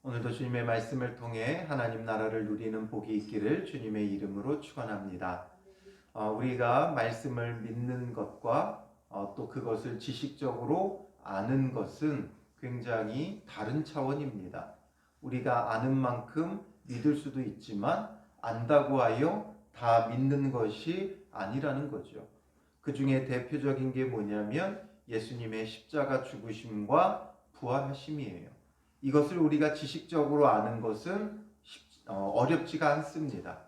오늘도 주님의 말씀을 통해 하나님 나라를 누리는 복이 있기를 주님의 이름으로 축원합니다. 우리가 말씀을 믿는 것과 또 그것을 지식적으로 아는 것은 굉장히 다른 차원입니다. 우리가 아는 만큼 믿을 수도 있지만 안다고 하여 다 믿는 것이 아니라는 거죠. 그 중에 대표적인 게 뭐냐면 예수님의 십자가 죽으심과 부활하심이에요. 이것을 우리가 지식적으로 아는 것은 어렵지가 않습니다.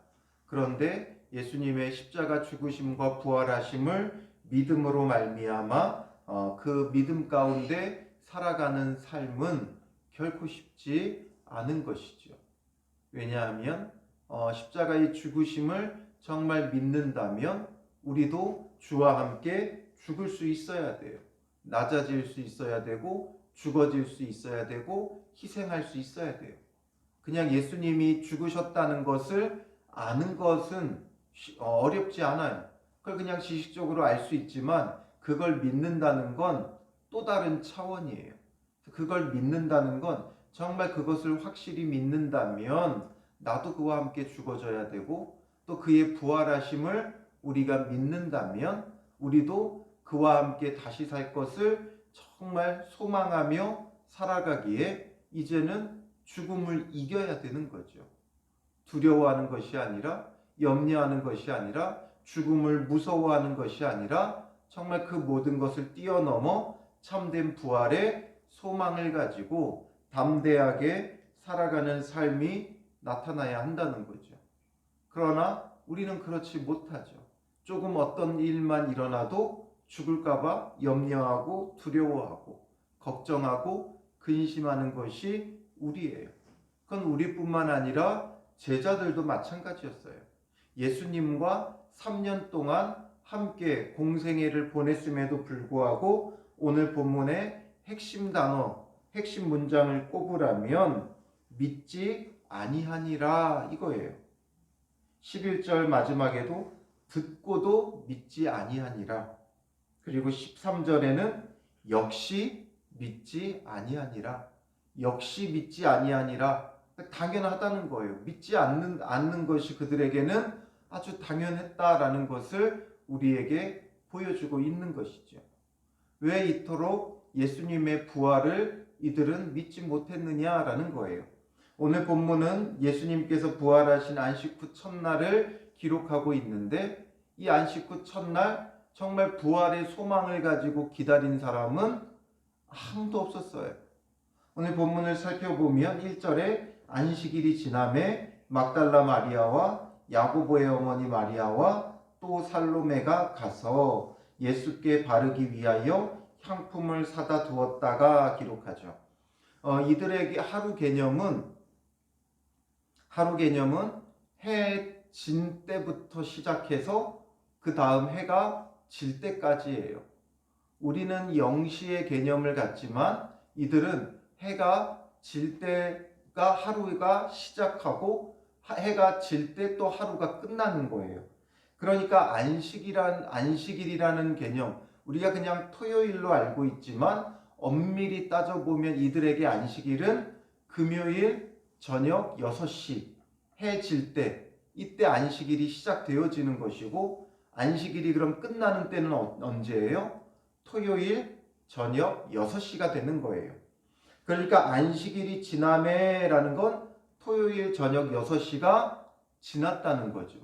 그런데 예수님의 십자가 죽으심과 부활하심을 믿음으로 말미암아 그 믿음 가운데 살아가는 삶은 결코 쉽지 않은 것이죠. 왜냐하면 십자가의 죽으심을 정말 믿는다면 우리도 주와 함께 죽을 수 있어야 돼요. 낮아질 수 있어야 되고 죽어질 수 있어야 되고 희생할 수 있어야 돼요. 그냥 예수님이 죽으셨다는 것을 아는 것은 어렵지 않아요. 그걸 그냥 지식적으로 알 수 있지만 그걸 믿는다는 건 또 다른 차원이에요. 그걸 믿는다는 건 정말 그것을 확실히 믿는다면 나도 그와 함께 죽어져야 되고 또 그의 부활하심을 우리가 믿는다면 우리도 그와 함께 다시 살 것을 정말 소망하며 살아가기에 이제는 죽음을 이겨야 되는 거죠. 두려워하는 것이 아니라 염려하는 것이 아니라 죽음을 무서워하는 것이 아니라 정말 그 모든 것을 뛰어넘어 참된 부활의 소망을 가지고 담대하게 살아가는 삶이 나타나야 한다는 거죠. 그러나 우리는 그렇지 못하죠. 조금 어떤 일만 일어나도 죽을까봐 염려하고 두려워하고 걱정하고 근심하는 것이 우리예요. 그건 우리뿐만 아니라 제자들도 마찬가지였어요. 예수님과 3년 동안 함께 공생애를 보냈음에도 불구하고 오늘 본문의 핵심 단어, 핵심 문장을 꼽으라면 믿지 아니하니라 이거예요. 11절 마지막에도 듣고도 믿지 아니하니라. 그리고 13절에는 역시 믿지 아니하니라. 역시 믿지 아니하니라. 당연하다는 거예요. 믿지 않는 것이 그들에게는 아주 당연했다라는 것을 우리에게 보여주고 있는 것이죠. 왜 이토록 예수님의 부활을 이들은 믿지 못했느냐라는 거예요. 오늘 본문은 예수님께서 부활하신 안식 후 첫날을 기록하고 있는데 이 안식 후 첫날 정말 부활의 소망을 가지고 기다린 사람은 아무도 없었어요. 오늘 본문을 살펴보면 1절에 안식일이 지남에 막달라 마리아와 야고보의 어머니 마리아와 또 살로메가 가서 예수께 바르기 위하여 향품을 사다 두었다가 기록하죠. 이들에게 하루 개념은 해 진 때부터 시작해서 그 다음 해가 질 때까지예요. 우리는 0시의 개념을 갖지만 이들은 해가 질 때가 하루가 시작하고 해가 질 때 또 하루가 끝나는 거예요. 그러니까 안식일이라는 개념, 우리가 그냥 토요일로 알고 있지만 엄밀히 따져보면 이들에게 안식일은 금요일 저녁 6시 해 질 때, 이때 안식일이 시작되어지는 것이고 안식일이 그럼 끝나는 때는 언제예요? 토요일 저녁 6시가 되는 거예요. 그러니까 안식일이 지남에라는 건 토요일 저녁 6시가 지났다는 거죠.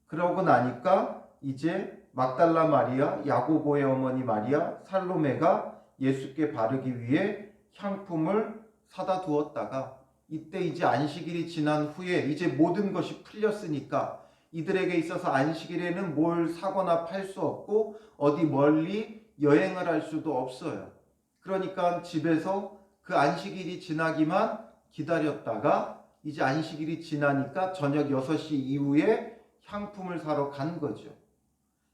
그러고 나니까 이제 막달라 마리아, 야고보의 어머니 마리아, 살로메가 예수께 바르기 위해 향품을 사다 두었다가 이때 이제 안식일이 지난 후에 이제 모든 것이 풀렸으니까 이들에게 있어서 안식일에는 뭘 사거나 팔 수 없고 어디 멀리 여행을 할 수도 없어요. 그러니까 집에서 그 안식일이 지나기만 기다렸다가 이제 안식일이 지나니까 저녁 6시 이후에 향품을 사러 간 거죠.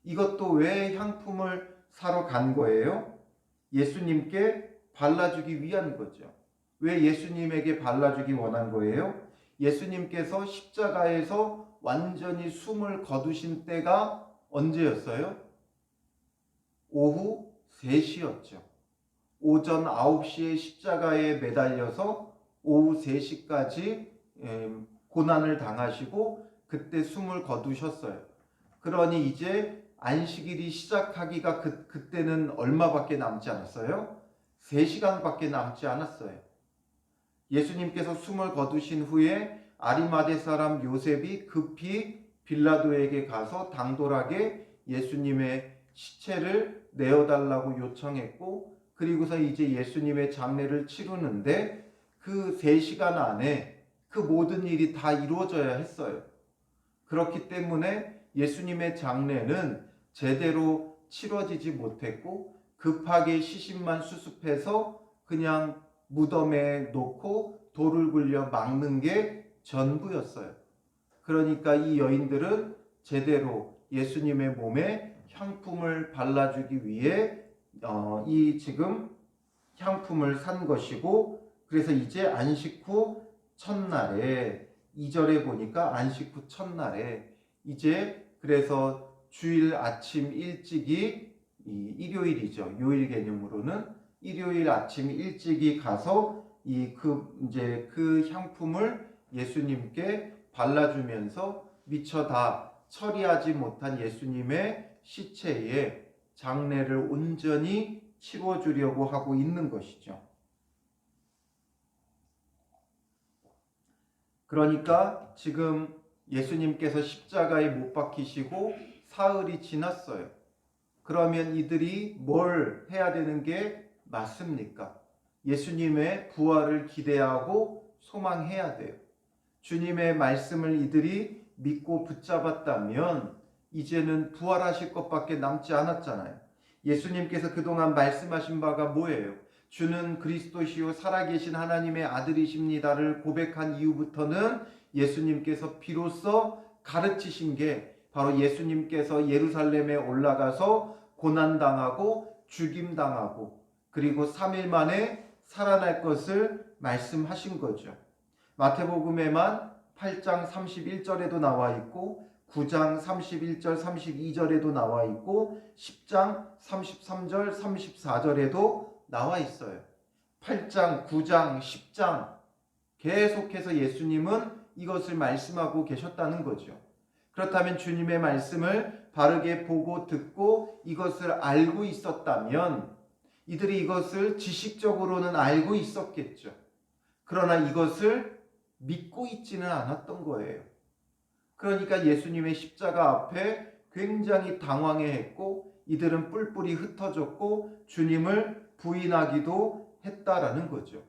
이것도 왜 향품을 사러 간 거예요? 예수님께 발라주기 위한 거죠. 왜 예수님에게 발라주기 원한 거예요? 예수님께서 십자가에서 완전히 숨을 거두신 때가 언제였어요? 오후 3시였죠. 오전 9시에 십자가에 매달려서 오후 3시까지 고난을 당하시고 그때 숨을 거두셨어요. 그러니 이제 안식일이 시작하기가 그때는 얼마밖에 남지 않았어요? 3시간밖에 남지 않았어요. 예수님께서 숨을 거두신 후에 아리마대 사람 요셉이 급히 빌라도에게 가서 당돌하게 예수님의 시체를 내어달라고 요청했고, 그리고서 이제 예수님의 장례를 치르는데 그 3시간 안에 그 모든 일이 다 이루어져야 했어요. 그렇기 때문에 예수님의 장례는 제대로 치러지지 못했고 급하게 시신만 수습해서 그냥 무덤에 놓고 돌을 굴려 막는 게 전부였어요. 그러니까 이 여인들은 제대로 예수님의 몸에 향품을 발라주기 위해 이 지금 향품을 산 것이고, 그래서 이제 안식 후 첫날에 2절에 보니까 안식 후 첫날에 이제 그래서 주일 아침 일찍이 일요일이죠. 요일 개념으로는 일요일 아침 일찍이 가서 이제 그 향품을 예수님께 발라주면서 미처 다 처리하지 못한 예수님의 시체에 장례를 온전히 치러주려고 하고 있는 것이죠. 그러니까 지금 예수님께서 십자가에 못 박히시고 사흘이 지났어요. 그러면 이들이 뭘 해야 되는 게 맞습니까? 예수님의 부활을 기대하고 소망해야 돼요. 주님의 말씀을 이들이 믿고 붙잡았다면 이제는 부활하실 것밖에 남지 않았잖아요. 예수님께서 그동안 말씀하신 바가 뭐예요? 주는 그리스도시요 살아계신 하나님의 아들이십니다를 고백한 이후부터는 예수님께서 비로소 가르치신 게 바로 예수님께서 예루살렘에 올라가서 고난당하고 죽임당하고 그리고 3일 만에 살아날 것을 말씀하신 거죠. 마태복음에만 8장 31절에도 나와 있고 9장 31절 32절에도 나와 있고 10장 33절 34절에도 나와 있어요. 8장 9장 10장 계속해서 예수님은 이것을 말씀하고 계셨다는 거죠. 그렇다면 주님의 말씀을 바르게 보고 듣고 이것을 알고 있었다면 이들이 이것을 지식적으로는 알고 있었겠죠. 그러나 이것을 믿고 있지는 않았던 거예요. 그러니까 예수님의 십자가 앞에 굉장히 당황해했고 이들은 뿔뿔이 흩어졌고 주님을 부인하기도 했다라는 거죠.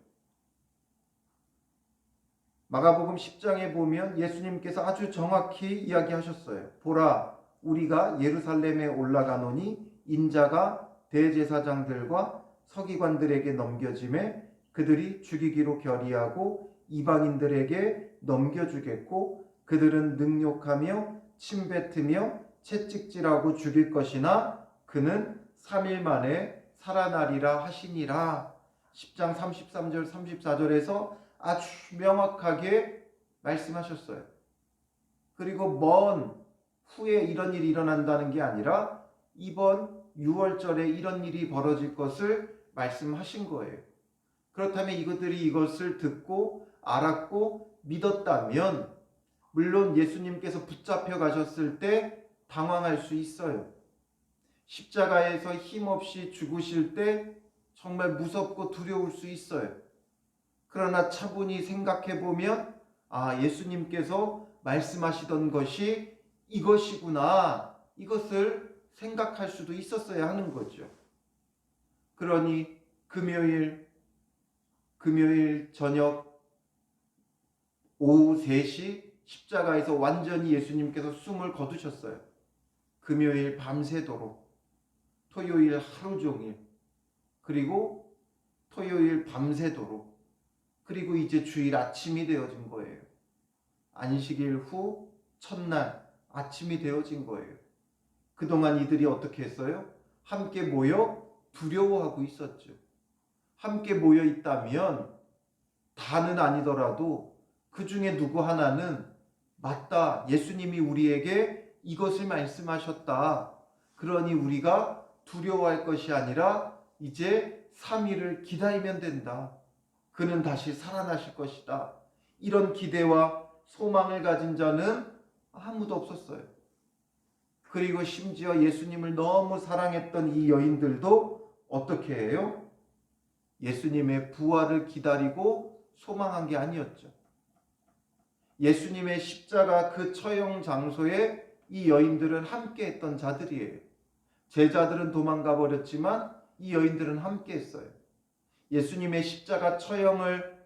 마가복음 10장에 보면 예수님께서 아주 정확히 이야기하셨어요. 보라, 우리가 예루살렘에 올라가노니 인자가 대제사장들과 서기관들에게 넘겨짐에 그들이 죽이기로 결의하고 이방인들에게 넘겨주겠고 그들은 능욕하며 침뱉으며 채찍질하고 죽일 것이나 그는 3일 만에 살아나리라 하시니라. 10장 33절 34절에서 아주 명확하게 말씀하셨어요. 그리고 먼 후에 이런 일이 일어난다는 게 아니라 이번 6월절에 이런 일이 벌어질 것을 말씀하신 거예요. 그렇다면 이것들이 이것을 듣고 알았고 믿었다면 물론 예수님께서 붙잡혀 가셨을 때 당황할 수 있어요. 십자가에서 힘없이 죽으실 때 정말 무섭고 두려울 수 있어요. 그러나 차분히 생각해 보면 예수님께서 말씀하시던 것이 이것이구나, 이것을 생각할 수도 있었어야 하는 거죠. 그러니 금요일 저녁 오후 3시 십자가에서 완전히 예수님께서 숨을 거두셨어요. 금요일 밤새도록, 토요일 하루 종일, 그리고 토요일 밤새도록, 그리고 이제 주일 아침이 되어진 거예요. 안식일 후 첫날 아침이 되어진 거예요. 그동안 이들이 어떻게 했어요? 함께 모여 두려워하고 있었죠. 함께 모여 있다면 다는 아니더라도 그 중에 누구 하나는 맞다, 예수님이 우리에게 이것을 말씀하셨다. 그러니 우리가 두려워할 것이 아니라 이제 3일을 기다리면 된다. 그는 다시 살아나실 것이다. 이런 기대와 소망을 가진 자는 아무도 없었어요. 그리고 심지어 예수님을 너무 사랑했던 이 여인들도 어떻게 해요? 예수님의 부활을 기다리고 소망한 게 아니었죠. 예수님의 십자가 그 처형 장소에 이 여인들은 함께 했던 자들이에요. 제자들은 도망가 버렸지만 이 여인들은 함께 했어요. 예수님의 십자가 처형을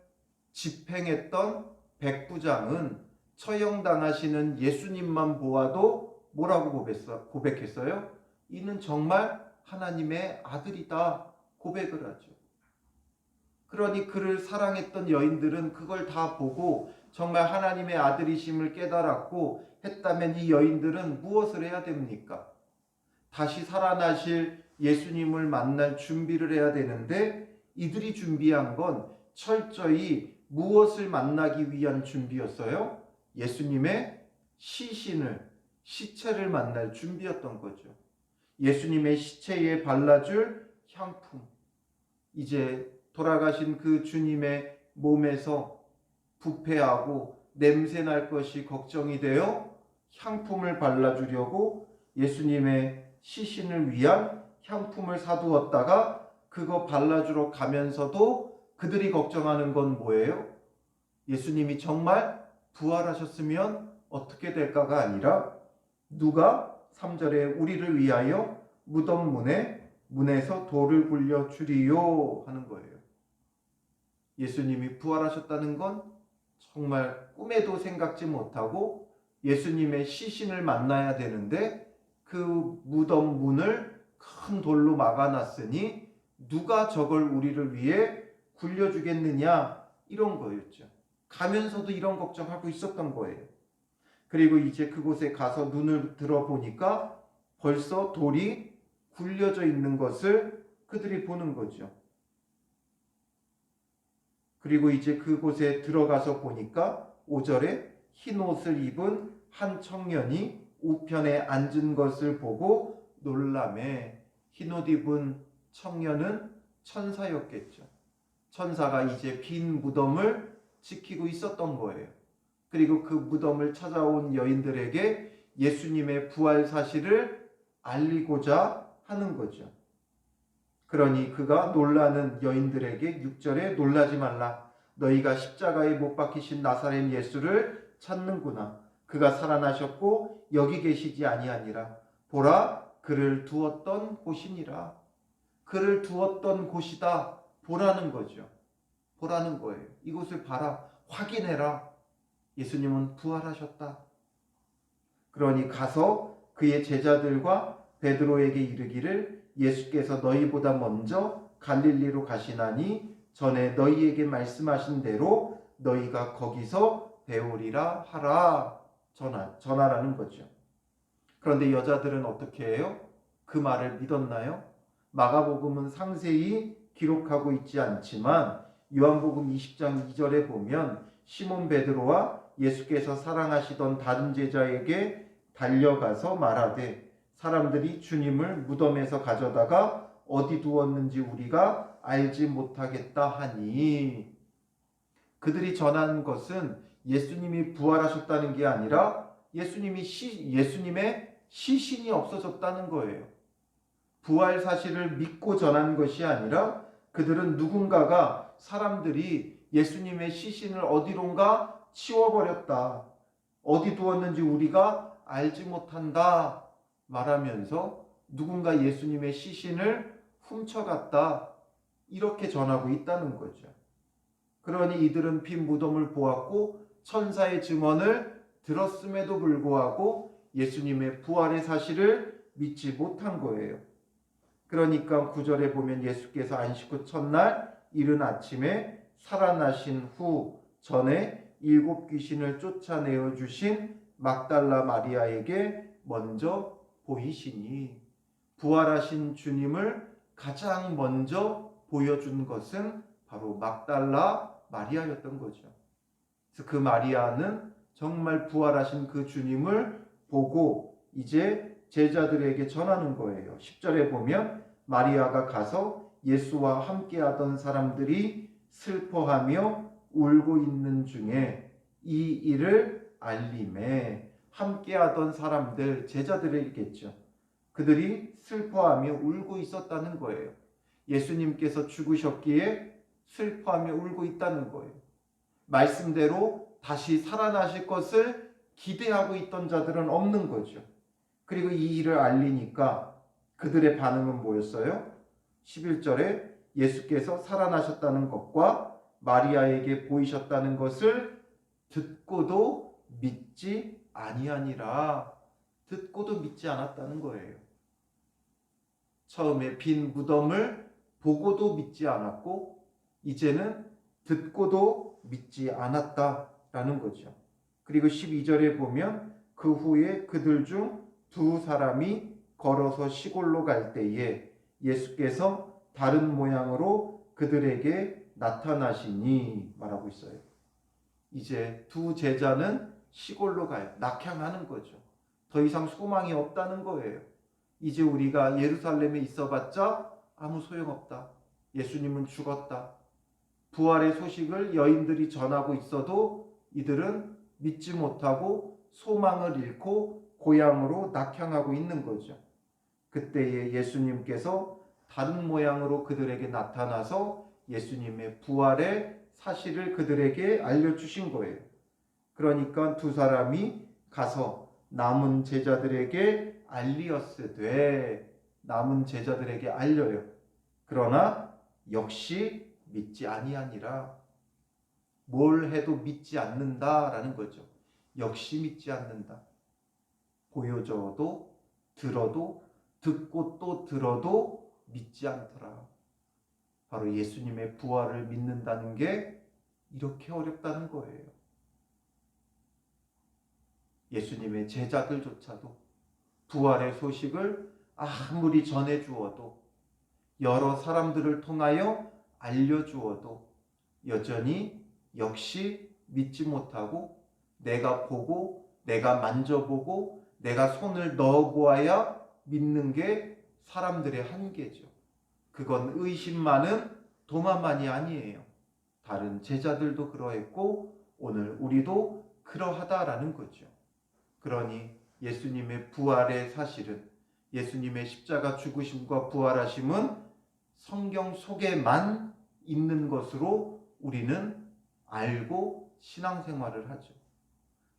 집행했던 백부장은 처형당하시는 예수님만 보아도 뭐라고 고백했어요? 이는 정말 하나님의 아들이다 고백을 하죠. 그러니 그를 사랑했던 여인들은 그걸 다 보고 정말 하나님의 아들이심을 깨달았고 했다면 이 여인들은 무엇을 해야 됩니까? 다시 살아나실 예수님을 만날 준비를 해야 되는데 이들이 준비한 건 철저히 무엇을 만나기 위한 준비였어요? 예수님의 시체를 만날 준비였던 거죠. 예수님의 시체에 발라줄 향품. 이제 돌아가신 그 주님의 몸에서 부패하고 냄새날 것이 걱정이 되어 향품을 발라주려고 예수님의 시신을 위한 향품을 사두었다가 그거 발라주러 가면서도 그들이 걱정하는 건 뭐예요? 예수님이 정말 부활하셨으면 어떻게 될까가 아니라 누가 3절에 우리를 위하여 무덤 문에서 돌을 굴려 주리요 하는 거예요. 예수님이 부활하셨다는 건 정말 꿈에도 생각지 못하고 예수님의 시신을 만나야 되는데 그 무덤 문을 큰 돌로 막아놨으니 누가 저걸 우리를 위해 굴려주겠느냐 이런 거였죠. 가면서도 이런 걱정하고 있었던 거예요. 그리고 이제 그곳에 가서 눈을 들어보니까 벌써 돌이 굴려져 있는 것을 그들이 보는 거죠. 그리고 이제 그곳에 들어가서 보니까 5절에 흰 옷을 입은 한 청년이 우편에 앉은 것을 보고 놀라매. 흰 옷 입은 청년은 천사였겠죠. 천사가 이제 빈 무덤을 지키고 있었던 거예요. 그리고 그 무덤을 찾아온 여인들에게 예수님의 부활 사실을 알리고자 하는 거죠. 그러니 그가 놀라는 여인들에게 6절에 놀라지 말라. 너희가 십자가에 못 박히신 나사렛 예수를 찾는구나. 그가 살아나셨고 여기 계시지 아니하니라. 보라, 그를 두었던 곳이니라. 그를 두었던 곳이다. 보라는 거죠. 보라는 거예요. 이곳을 봐라. 확인해라. 예수님은 부활하셨다. 그러니 가서 그의 제자들과 베드로에게 이르기를 예수께서 너희보다 먼저 갈릴리로 가시나니 전에 너희에게 말씀하신 대로 너희가 거기서 배우리라 하라 전하라는 거죠. 그런데 여자들은 어떻게 해요? 그 말을 믿었나요? 마가복음은 상세히 기록하고 있지 않지만 요한복음 20장 2절에 보면 시몬 베드로와 예수께서 사랑하시던 다른 제자에게 달려가서 말하되 사람들이 주님을 무덤에서 가져다가 어디 두었는지 우리가 알지 못하겠다 하니, 그들이 전한 것은 예수님이 부활하셨다는 게 아니라 예수님의 시신이 없어졌다는 거예요. 부활 사실을 믿고 전한 것이 아니라 그들은 누군가가 사람들이 예수님의 시신을 어디론가 치워버렸다. 어디 두었는지 우리가 알지 못한다 말하면서 누군가 예수님의 시신을 훔쳐갔다 이렇게 전하고 있다는 거죠. 그러니 이들은 빈 무덤을 보았고 천사의 증언을 들었음에도 불구하고 예수님의 부활의 사실을 믿지 못한 거예요. 그러니까 9절에 보면 예수께서 안식 후 첫날 이른 아침에 살아나신 후 전에 7 귀신을 쫓아내어 주신 막달라 마리아에게 먼저 보이시니, 부활하신 주님을 가장 먼저 보여준 것은 바로 막달라 마리아였던 거죠. 그래서 그 마리아는 정말 부활하신 그 주님을 보고 이제 제자들에게 전하는 거예요. 10절에 보면 마리아가 가서 예수와 함께하던 사람들이 슬퍼하며 울고 있는 중에 이 일을 알림에 함께하던 사람들, 제자들이겠죠. 그들이 슬퍼하며 울고 있었다는 거예요. 예수님께서 죽으셨기에 슬퍼하며 울고 있다는 거예요. 말씀대로 다시 살아나실 것을 기대하고 있던 자들은 없는 거죠. 그리고 이 일을 알리니까 그들의 반응은 뭐였어요? 11절에 예수께서 살아나셨다는 것과 마리아에게 보이셨다는 것을 듣고도 믿지 아니하니라. 듣고도 믿지 않았다는 거예요. 처음에 빈 무덤을 보고도 믿지 않았고 이제는 듣고도 믿지 않았다라는 거죠. 그리고 12절에 보면 그 후에 그들 중 두 사람이 걸어서 시골로 갈 때에 예수께서 다른 모양으로 그들에게 나타나시니 말하고 있어요. 이제 두 제자는 시골로 가요. 낙향하는 거죠. 더 이상 소망이 없다는 거예요. 이제 우리가 예루살렘에 있어봤자 아무 소용없다. 예수님은 죽었다. 부활의 소식을 여인들이 전하고 있어도 이들은 믿지 못하고 소망을 잃고 고향으로 낙향하고 있는 거죠. 그때에 예수님께서 다른 모양으로 그들에게 나타나서 예수님의 부활의 사실을 그들에게 알려주신 거예요. 그러니까 두 사람이 가서 남은 제자들에게 알리었으되, 남은 제자들에게 알려요. 그러나 역시 믿지 아니하니라. 뭘 해도 믿지 않는다라는 거죠. 역시 믿지 않는다. 보여줘도 들어도 듣고 또 들어도 믿지 않더라. 바로 예수님의 부활을 믿는다는 게 이렇게 어렵다는 거예요. 예수님의 제자들조차도 부활의 소식을 아무리 전해주어도 여러 사람들을 통하여 알려주어도 여전히 역시 믿지 못하고 내가 보고 내가 만져보고 내가 손을 넣어보아야 믿는 게 사람들의 한계죠. 그건 의심 많은 도마만이 아니에요. 다른 제자들도 그러했고 오늘 우리도 그러하다라는 거죠. 그러니 예수님의 부활의 사실은, 예수님의 십자가 죽으심과 부활하심은 성경 속에만 있는 것으로 우리는 알고 신앙생활을 하죠.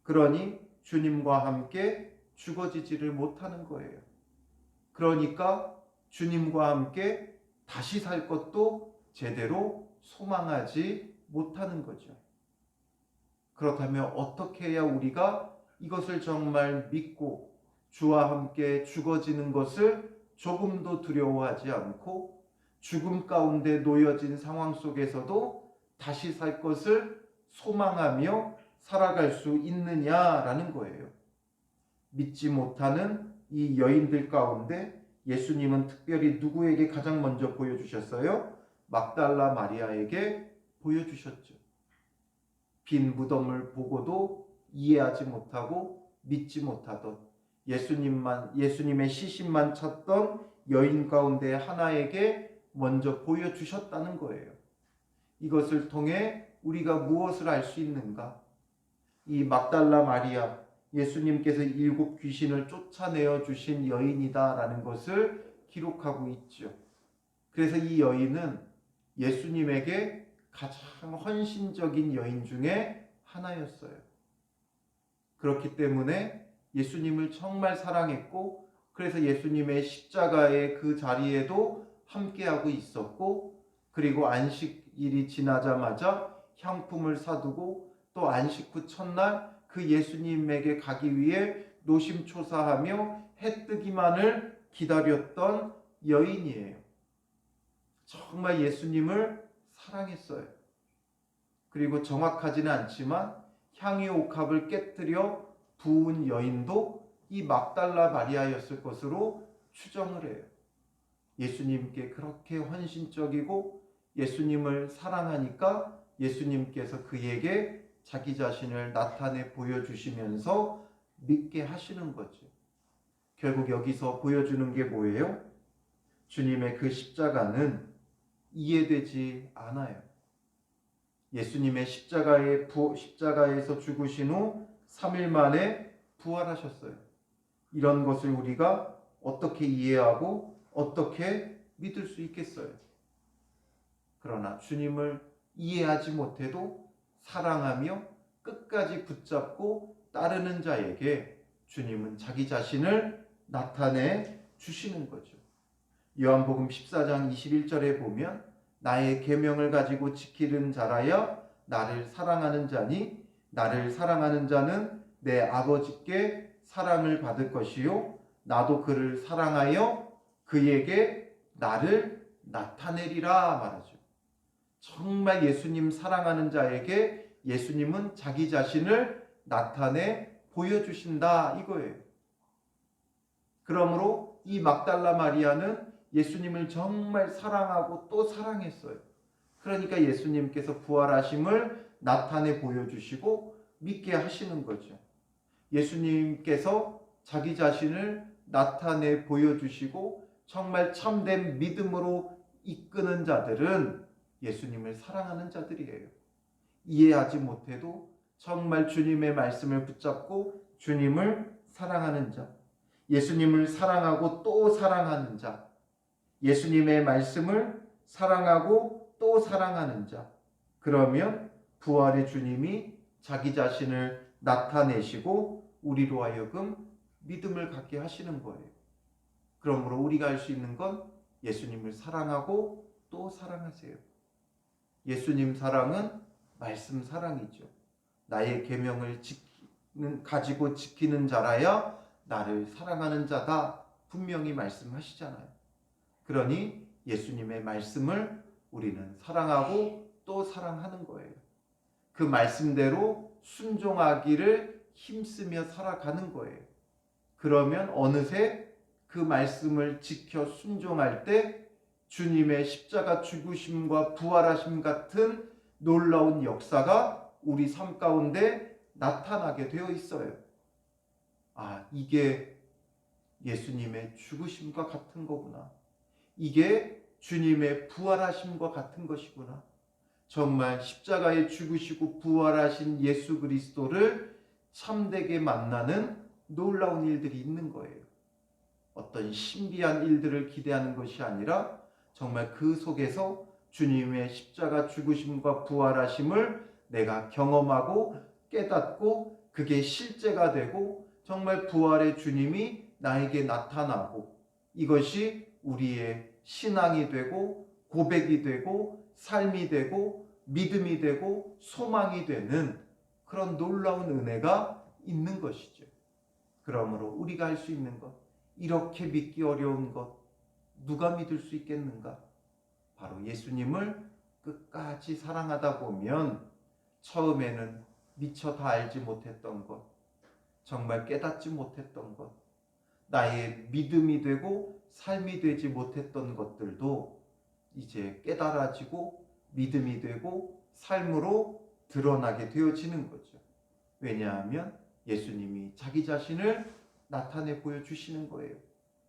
그러니 주님과 함께 죽어지지를 못하는 거예요. 그러니까 주님과 함께 다시 살 것도 제대로 소망하지 못하는 거죠. 그렇다면 어떻게 해야 우리가 이것을 정말 믿고 주와 함께 죽어지는 것을 조금도 두려워하지 않고 죽음 가운데 놓여진 상황 속에서도 다시 살 것을 소망하며 살아갈 수 있느냐라는 거예요. 믿지 못하는 이 여인들 가운데 예수님은 특별히 누구에게 가장 먼저 보여주셨어요? 막달라 마리아에게 보여주셨죠. 빈 무덤을 보고도 이해하지 못하고 믿지 못하던 예수님의 시신만 찾던 여인 가운데 하나에게 먼저 보여주셨다는 거예요. 이것을 통해 우리가 무엇을 알 수 있는가? 이 막달라 마리아, 예수님께서 7 귀신을 쫓아내어 주신 여인이다라는 것을 기록하고 있죠. 그래서 이 여인은 예수님에게 가장 헌신적인 여인 중에 하나였어요. 그렇기 때문에 예수님을 정말 사랑했고, 그래서 예수님의 십자가의 그 자리에도 함께하고 있었고, 그리고 안식일이 지나자마자 향품을 사두고 또 안식 후 첫날 그 예수님에게 가기 위해 노심초사하며 해 뜨기만을 기다렸던 여인이에요. 정말 예수님을 사랑했어요. 그리고 정확하지는 않지만 향유 옥합을 깨뜨려 부은 여인도 이 막달라 마리아였을 것으로 추정을 해요. 예수님께 그렇게 헌신적이고 예수님을 사랑하니까 예수님께서 그에게 자기 자신을 나타내 보여주시면서 믿게 하시는 거죠. 결국 여기서 보여주는 게 뭐예요? 주님의 그 십자가는 이해되지 않아요. 예수님의 십자가에서 죽으신 후 3일 만에 부활하셨어요. 이런 것을 우리가 어떻게 이해하고 어떻게 믿을 수 있겠어요? 그러나 주님을 이해하지 못해도 사랑하며 끝까지 붙잡고 따르는 자에게 주님은 자기 자신을 나타내 주시는 거죠. 요한복음 14장 21절에 보면 나의 계명을 가지고 지키는 자라야 나를 사랑하는 자니 나를 사랑하는 자는 내 아버지께 사랑을 받을 것이요 나도 그를 사랑하여 그에게 나를 나타내리라 말하죠. 정말 예수님 사랑하는 자에게 예수님은 자기 자신을 나타내 보여주신다 이거예요. 그러므로 이 막달라 마리아는 예수님을 정말 사랑하고 또 사랑했어요. 그러니까 예수님께서 부활하심을 나타내 보여주시고 믿게 하시는 거죠. 예수님께서 자기 자신을 나타내 보여주시고 정말 참된 믿음으로 이끄는 자들은 예수님을 사랑하는 자들이에요. 이해하지 못해도 정말 주님의 말씀을 붙잡고 주님을 사랑하는 자, 예수님을 사랑하고 또 사랑하는 자, 예수님의 말씀을 사랑하고 또 사랑하는 자, 그러면 부활의 주님이 자기 자신을 나타내시고 우리로 하여금 믿음을 갖게 하시는 거예요. 그러므로 우리가 할 수 있는 건 예수님을 사랑하고 또 사랑하세요. 예수님 사랑은 말씀 사랑이죠. 나의 계명을 가지고 지키는 자라야 나를 사랑하는 자다 분명히 말씀하시잖아요. 그러니 예수님의 말씀을 우리는 사랑하고 또 사랑하는 거예요. 그 말씀대로 순종하기를 힘쓰며 살아가는 거예요. 그러면 어느새 그 말씀을 지켜 순종할 때 주님의 십자가 죽으심과 부활하심 같은 놀라운 역사가 우리 삶 가운데 나타나게 되어 있어요. 아, 이게 예수님의 죽으심과 같은 거구나. 이게 주님의 부활하심과 같은 것이구나. 정말 십자가에 죽으시고 부활하신 예수 그리스도를 참되게 만나는 놀라운 일들이 있는 거예요. 어떤 신비한 일들을 기대하는 것이 아니라 정말 그 속에서 주님의 십자가 죽으심과 부활하심을 내가 경험하고 깨닫고 그게 실제가 되고 정말 부활의 주님이 나에게 나타나고 이것이 우리의 신앙이 되고 고백이 되고 삶이 되고 믿음이 되고 소망이 되는 그런 놀라운 은혜가 있는 것이죠. 그러므로 우리가 할 수 있는 것, 이렇게 믿기 어려운 것 누가 믿을 수 있겠는가? 바로 예수님을 끝까지 사랑하다 보면 처음에는 미처 다 알지 못했던 것, 정말 깨닫지 못했던 것, 나의 믿음이 되고 삶이 되지 못했던 것들도 이제 깨달아지고 믿음이 되고 삶으로 드러나게 되어지는 거죠. 왜냐하면 예수님이 자기 자신을 나타내 보여주시는 거예요.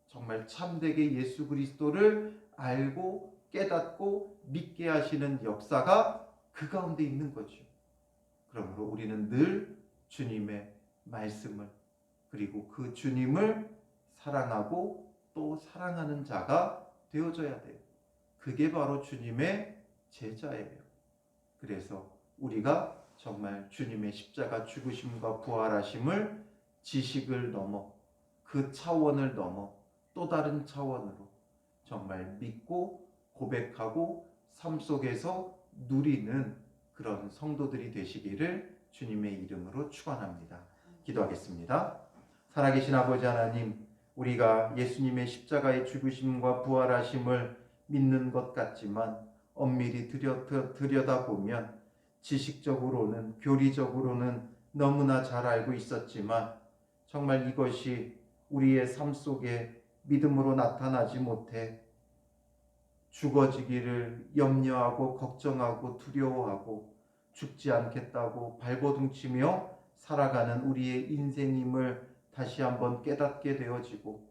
정말 참되게 예수 그리스도를 알고 깨닫고 믿게 하시는 역사가 그 가운데 있는 거죠. 그러므로 우리는 늘 주님의 말씀을 그리고 그 주님을 사랑하고 또 사랑하는 자가 되어져야 돼요. 그게 바로 주님의 제자예요. 그래서 우리가 정말 주님의 십자가 죽으심과 부활하심을 지식을 넘어 그 차원을 넘어 또 다른 차원으로 정말 믿고 고백하고 삶 속에서 누리는 그런 성도들이 되시기를 주님의 이름으로 축원합니다. 기도하겠습니다. 살아계신 아버지 하나님, 우리가 예수님의 십자가의 죽으심과 부활하심을 믿는 것 같지만 엄밀히 들여다보면 지식적으로는 교리적으로는 너무나 잘 알고 있었지만 정말 이것이 우리의 삶 속에 믿음으로 나타나지 못해 죽어지기를 염려하고 걱정하고 두려워하고 죽지 않겠다고 발버둥치며 살아가는 우리의 인생임을 다시 한번 깨닫게 되어지고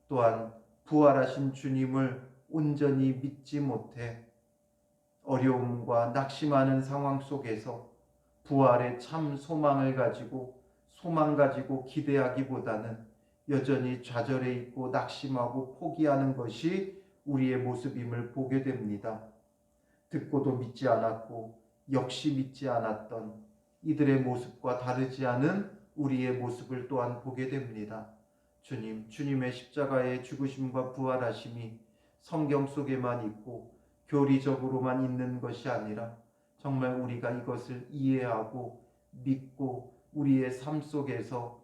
또한 부활하신 주님을 온전히 믿지 못해 어려움과 낙심하는 상황 속에서 부활의 참 소망을 가지고 소망 가지고 기대하기보다는 여전히 좌절해 있고 낙심하고 포기하는 것이 우리의 모습임을 보게 됩니다. 듣고도 믿지 않았고 역시 믿지 않았던 이들의 모습과 다르지 않은 우리의 모습을 또한 보게 됩니다. 주님의 십자가의 죽으심과 부활하심이 성경 속에만 있고 교리적으로만 있는 것이 아니라 정말 우리가 이것을 이해하고 믿고 우리의 삶 속에서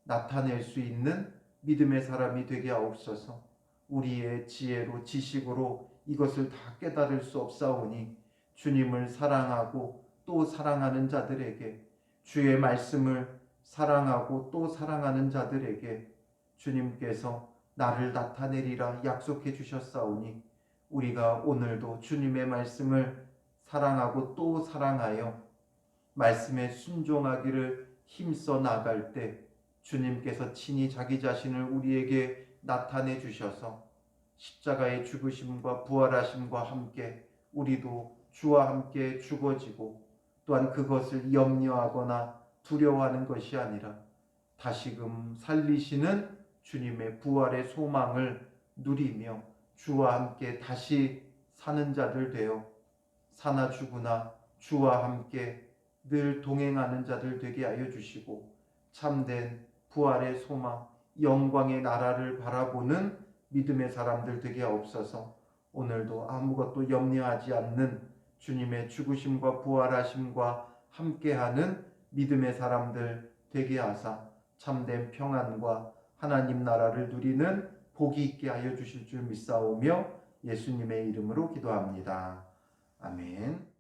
나타낼 수 있는 믿음의 사람이 되게 하옵소서. 우리의 지혜로 지식으로 이것을 다 깨달을 수 없사오니 주님을 사랑하고 또 사랑하는 자들에게, 주의 말씀을 사랑하고 또 사랑하는 자들에게 주님께서 나를 나타내리라 약속해 주셨사오니 우리가 오늘도 주님의 말씀을 사랑하고 또 사랑하여 말씀에 순종하기를 힘써 나갈 때 주님께서 친히 자기 자신을 우리에게 나타내 주셔서 십자가의 죽으심과 부활하심과 함께 우리도 주와 함께 죽어지고, 또한 그것을 염려하거나 두려워하는 것이 아니라 다시금 살리시는 주님의 부활의 소망을 누리며 주와 함께 다시 사는 자들 되어 사나 죽으나 주와 함께 늘 동행하는 자들 되게 하여 주시고, 참된 부활의 소망, 영광의 나라를 바라보는 믿음의 사람들 되게 하옵소서. 오늘도 아무것도 염려하지 않는 주님의 죽으심과 부활하심과 함께하는 믿음의 사람들 되게 하사 참된 평안과 하나님 나라를 누리는 복이 있게 하여 주실 줄 믿사오며 예수님의 이름으로 기도합니다. 아멘.